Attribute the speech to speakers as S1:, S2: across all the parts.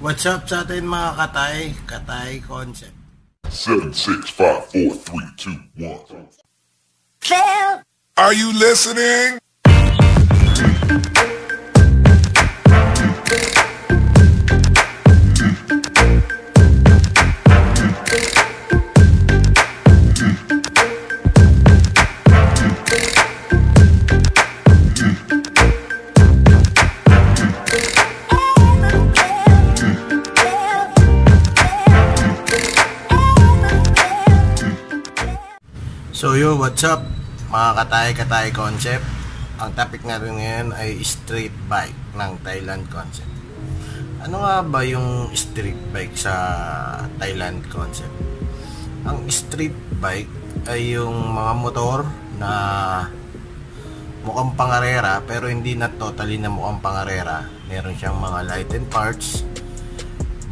S1: What's up sa atin mga katay? Katay Concept.
S2: 7, 6, 5, 4, 3, 2, 1.
S3: Phil!
S2: Are you listening?
S1: So yo, what's up mga katay concept. Ang topic natin ngayon ay street bike ng Thailand Concept. Ano nga ba yung street bike sa Thailand Concept? Ang street bike ay yung mga motor na mukhang pangarera pero hindi na totally na mukhang pangarera. Meron siyang mga light and parts,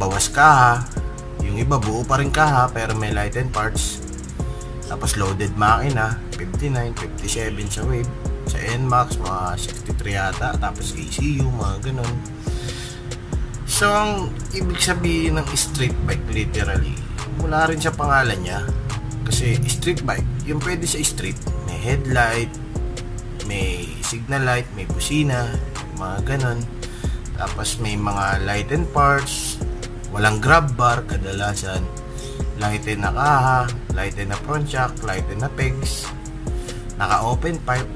S1: bawas kaha, yung iba buo pa rin kaha pero may light and parts. Tapos loaded makina, 59, 57 sa Wave, sa NMAX, mga 63 yata, tapos ECU, mga ganun. So, ang ibig sabihin ng street bike literally, wala rin sa pangalan niya. Kasi street bike, yung pwede sa street, may headlight, may signal light, may busina, mga ganun. Tapos may mga light and parts, walang grab bar kadalasan, lighten na kaha, lighten na front shock, lighten na pegs, naka open pipe,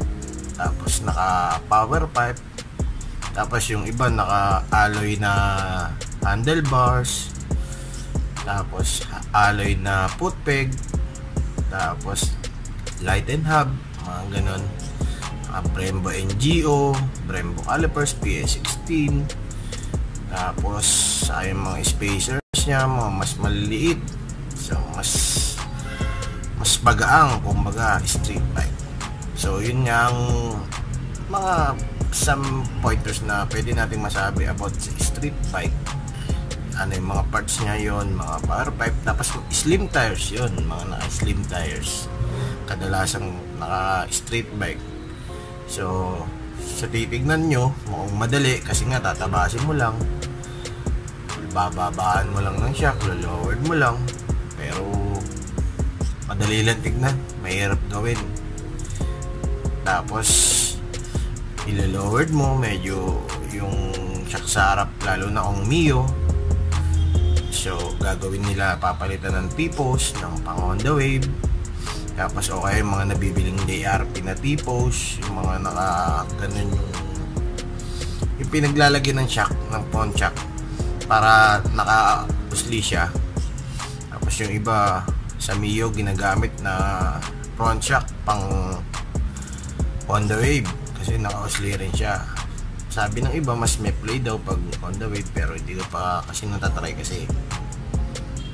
S1: tapos naka power pipe, tapos yung iba naka alloy na handlebars, tapos alloy na foot peg, tapos light and hub, mga ganon. Brembo NGO, Brembo calipers, PS16, tapos ay mga spacers niya, mga mas maliliit. So, mas bagaang kumbaga street bike. So, yun nga ang mga some pointers na pwede natin masabi about sa street bike. Ano yung mga parts niya yun, mga power pipe. Tapos slim tires yun, mga naka-slim tires. Kadalasang naka-street bike. So, sa titignan nyo, mukhang madali kasi nga tatabasin mo lang. Bababaan mo lang ng shock, lowered mo lang. Pero madali lang tignan, mahirap gawin. Tapos ilo-lowered mo, medyo yung shock sa harap, lalo na kung Mio. So gagawin nila, papalitan ng T-post ng pang Honda Wave. Tapos okay, yung mga nabibiling JRP na T-post, yung mga naka ganun yung pinaglalagyan ng shock, ng front shock para naka-usli siya. Tapos yung iba sa Mio ginagamit na front shock pang Honda Wave kasi naka-usli rin siya. Sabi ng iba mas may play daw pag Honda Wave, pero hindi ko pa kasi natatry kasi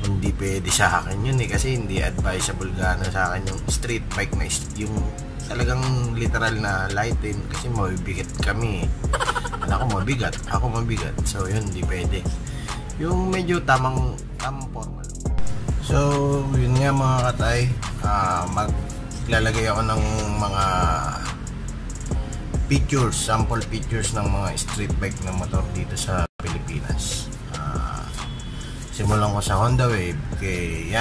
S1: hindi pwede sa akin yun kasi hindi advisable gana sa akin yung street bike na yung talagang literal na lighten kasi mabibigat kami. Ako mabigat, so yun hindi pwede. Yung medyo tamang formal. So, yun nga mga katay, maglalagay ako ng mga pictures, sample pictures ng mga street bike na motor dito sa Pilipinas. Simulan ko sa Honda Wave, kay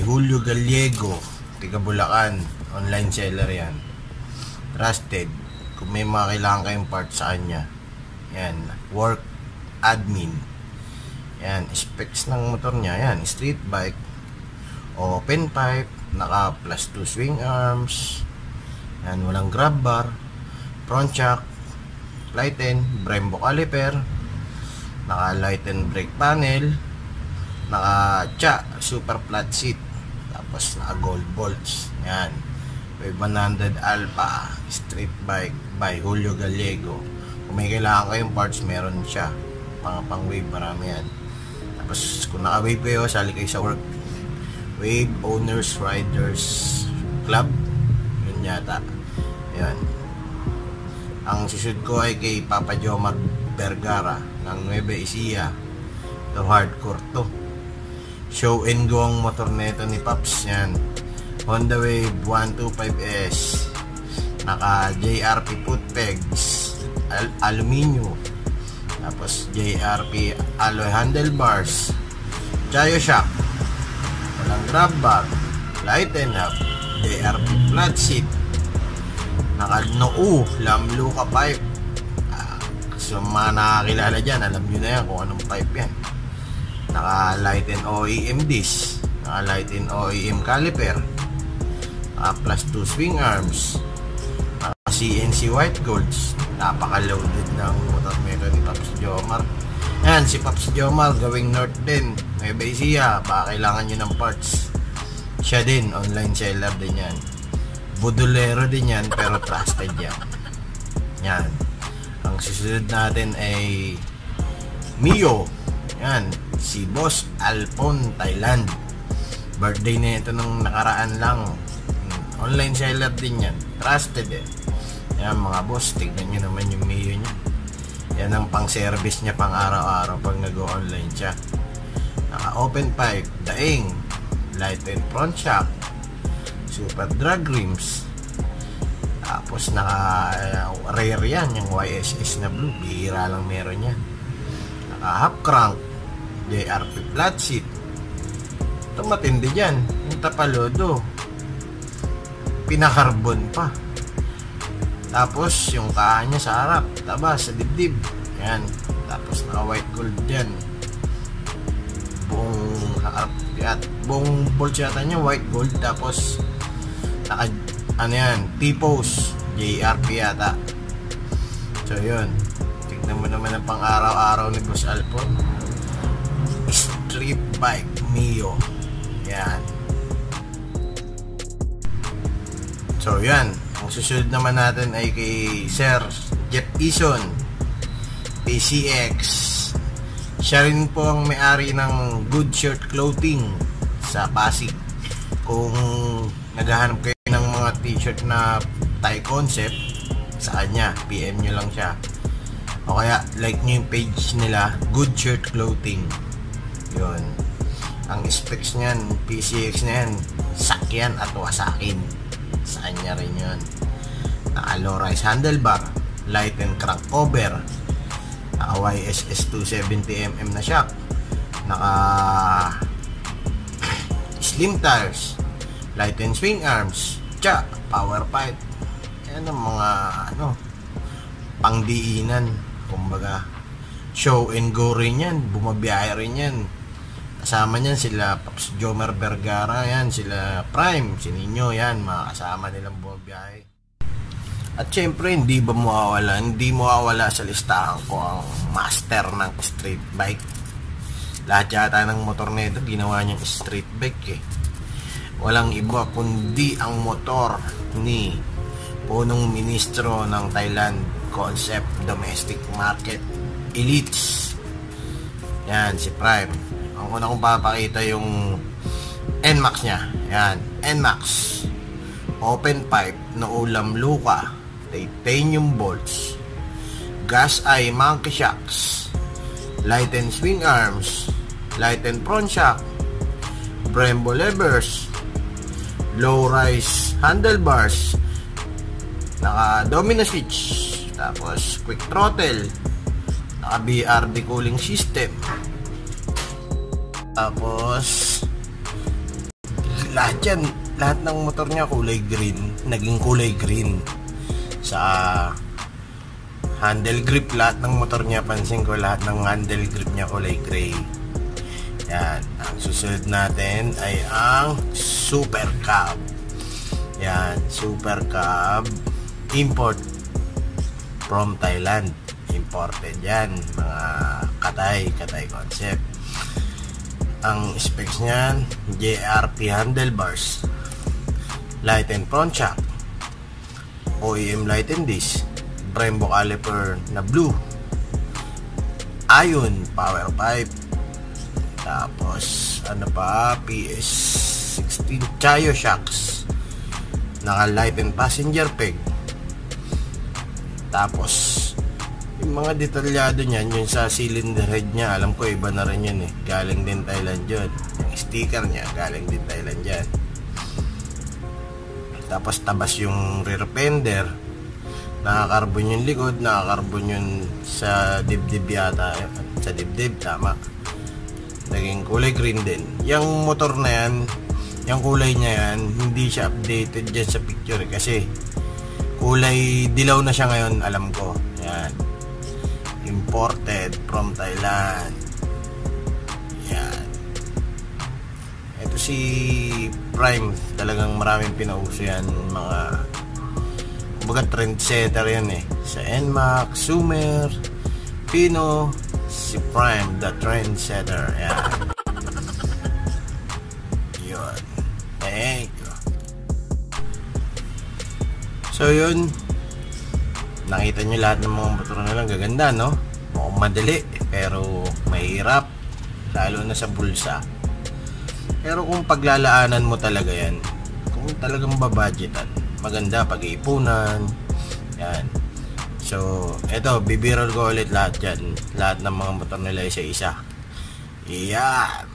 S1: Julio Gallego, tiga Bulacan, online seller yan. Trusted, kung may mga kailangan kayong parts sa kanya. Yan, work admin. Yan, specs ng motor niya, yan, street bike, open pipe, naka plus 2 swing arms, yan, walang grab bar, front shock, lighten, Brembo caliper, naka lighten brake panel, naka super flat seat, tapos naka gold bolts. Yan, Wave 100 Alpha street bike by Julio Gallego. Kung may kailangan kayong parts, meron siya, mga pang wave, marami yan. Tapos kung naka-wave kayo, sali kayo sa work, Wave Owners Riders Club, yun yata. Yan, ang susunod ko ay kay Papa Jomar Vergara ng Nueva Ecija. Ito hardcore to, show and go ang motor neto ni Paps. Yan, Honda Wave 125S, naka JRP foot pegs, aluminyo, Tapos JRP alloy handlebars, Chayo shock, walang grab bar, light and hub, JRP flat seat, naka-noo Lamluca pipe. So mga nakakilala dyan, alam nyo na yan kung anong pipe yan. Naka light and OEM disc, naka light and OEM caliper, naka plus 2 swing arms, naka CNC white golds. Napaka-loaded ng motor meron ni Pops Jomar. Yan, si Pops Jomar gawing north din, Nueva Ecija. Baka kailangan nyo ng parts, siya din, online seller din yan. Budolero din yan, pero trusted yan. Yan. Ang susunod natin ay Mio. Yan, si Boss Alpon, Thailand. Birthday na ito nung nakaraan lang. Online seller din yan, trusted eh. Yan mga boss, tignan nyo naman yung Mio nya. Yan ang pang service nya pang araw-araw pag nag-online siya. Naka open pipe, daing, light and front shock, super drag rims. Tapos naka rare yan, yung YSS na blue, bihira lang meron yan. Naka half crank, JRP flat seat. Ito matindi dyan, yung tapalodo, pinakarbon pa. Tapos yung kahan niya sa harap, tabas sa dibdib. Yan. Tapos naka white gold dyan. Buong harap at buong bolts yata niya white gold. Tapos naka ano yan, T-pose JRP yata. So yun, tignan mo naman ang pang araw-araw ni Boss Alpon. Street bike Mio. Yan. So yan, ang susunod naman natin ay kay Sir Jeff Ison, PCX. Siya rin po ang may-ari ng Good Shirt Clothing sa Pasig. Kung naghahanap kayo ng mga t-shirt na Thai concept, sa kanya, PM nyo lang siya. O kaya like nyo yung page nila, Good Shirt Clothing. Yun. Ang specs nyan, PCX na yan, sakyan at wasakin. Sa kanya rin yun. Naka low rise handlebar, light and crank cover, naka YSS 270mm na shock, naka slim tires, light and swing arms, power pipe. Yan ang mga pangdiinan, kumbaga show and go rin yan, bumabiyahe rin yan. Kasama niyan sila Pops Jomar Vergara, yan sila Prime, si Nino, yan mga kasama nilang bumabiyahe. At syempre hindi mawawala sa listahan ko ang master ng street bike. Lahat yata ng motor nito ginawa niyang street bike eh. Walang iba kundi ang motor ni punong ministro ng Thailand Concept Domestic Market Elites. Yan si Prime. Ang una kong papakita yung NMAX nya. Yan, NMAX open pipe na Lamluca, titanium bolts, gas eye monkey shocks, light and swing arms, light and front shock, Brembo levers, low rise handlebars, naka domino switch, tapos quick throttle, naka BRD cooling system. Tapos lahat ng motor niya kulay green, naging kulay green. Sa handle grip, lahat ng motor niya, pansin ko lahat ng handle grip niya kulay gray. Yan, ang susunod natin ay ang Super Cab. Yan, Super Cab import from Thailand, imported yan, mga Katay concept. Ang specs niyan, JRP handlebars, light and front shock, OEM light and disc, Brembo caliper na blue, iron power pipe, tapos ano pa, PS16 Chayo shocks, naka light and passenger peg. Tapos yung mga detalyado niyan, yung sa cylinder head niya, alam ko iba na rin yun eh, galing din Thailand yun. Yung sticker niya galing din Thailand yan. Tapos tabas yung rear fender, Nakakarbon yung likod, nakakarbon yung sa dibdib yata. Sa dibdib, tama. Naging kulay green din. Yung motor na yan, yung kulay niya yan, hindi siya updated dyan sa picture kasi kulay dilaw na siya ngayon, alam ko. Yan. Imported from Thailand. Yan. Ito si Prime, talagang maraming pinauso yan, mga kumbaga trendsetter yan eh. Sa NMAX, Sumer, Pino, si Prime, the trendsetter. Yan. Yun. Thank you. So yun, nakita nyo lahat ng mga motor na lang, gaganda no? Mukhang madali, pero mahirap, lalo na sa bulsa. Pero kung paglalaanan mo talaga yan, kung talagang babudgetan, maganda pag-iipunan. Yan. So eto, bibirol ko ulit lahat yan, lahat ng mga motor nila isa-isa. Yan.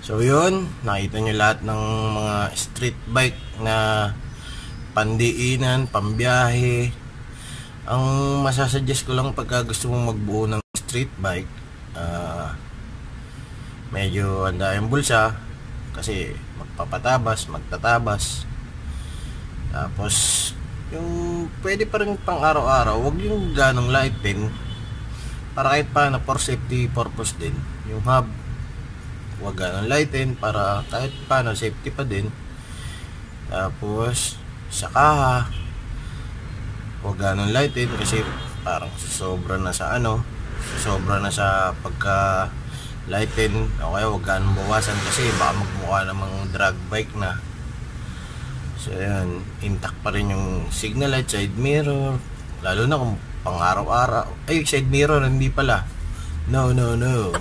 S1: So yun, nakita nyo lahat ng mga street bike na pandiinan, pambiyahe. Ang masasuggest ko lang pagka gusto mong magbuo ng street bike, medyo handa yung bulsa kasi magpapatabas, magtatabas. Tapos yung pwede pa rin pang araw-araw, wag yung ganong light din, para kahit paano for safety purpose din. Yung hub, wag ganong lightin para kahit paano safety pa din. Tapos sa kaha, wag ganong lightin kasi parang sobra na sa sobra na sa pagka lightin. Okay, wag ganong bawasan kasi baka magmukha namang drag bike na. So yan, intact pa rin yung signal light, side mirror, lalo na kung pang araw-araw. Ay, side mirror hindi pala. No.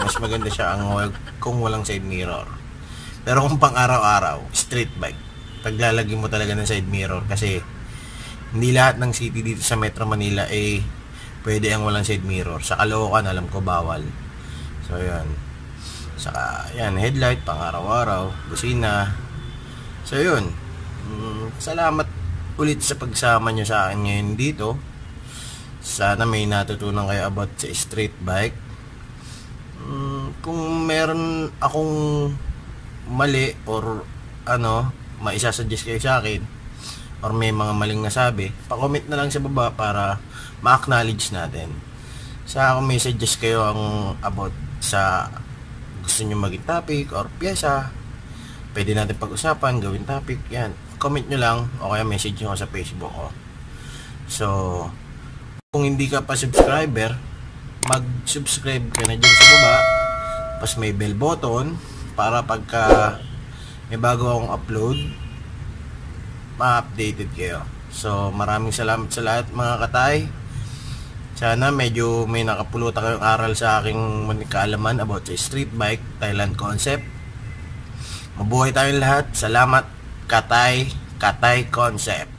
S1: Mas maganda siya kung walang side mirror. Pero kung pang araw-araw, street bike, paglalagay mo talaga ng side mirror kasi hindi lahat ng city dito sa Metro Manila pwede ang walang side mirror. Sa Caloocan, alam ko bawal. So yan. Saka yan, headlight pang araw-araw, busina. So yun. Salamat ulit sa pagsama nyo sa akin ngayon dito. Sana may natutunan kayo about sa street bike. Kung meron akong mali or maisasuggest kayo sa akin or may mga maling nasabi, pa-comment na lang sa baba para ma-acknowledge natin. Sa kung may suggest kayo about sa gusto nyo maging topic or pyesa, pwede natin pag-usapan, gawin topic, yan. Comment nyo lang o kaya message nyo sa Facebook ko. So, kung hindi ka pa subscriber, mag-subscribe ka na dyan sa baba. Tapos may bell button para pagka may bago akong upload, ma-updated kayo. So, maraming salamat sa lahat mga katay. Sana medyo may nakapulutan kayong aral sa aking kaalaman about sa street bike, Thailand concept. Mabuhay tayong lahat. Salamat, Katay Concept.